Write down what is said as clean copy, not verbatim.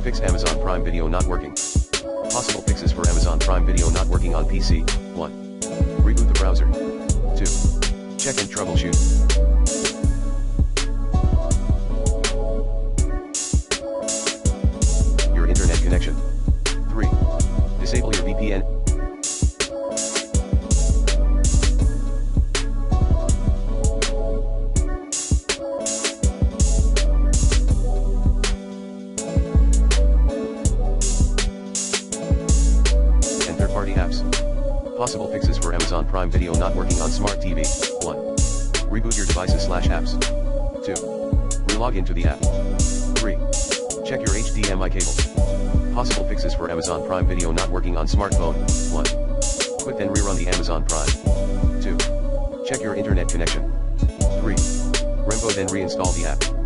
Fix Amazon Prime Video not working. Possible fixes for Amazon Prime Video not working on PC. 1. Reboot the browser. 2. Check and troubleshoot. Your internet connection. 3. Disable your VPN. Third-party apps. Possible fixes for Amazon Prime Video not working on Smart TV. 1. Reboot your devices/apps. 2. Relog into the app. 3. Check your HDMI cable. Possible fixes for Amazon Prime Video not working on smartphone. 1. Quit then rerun the Amazon Prime. 2. Check your internet connection. 3. Remove then reinstall the app.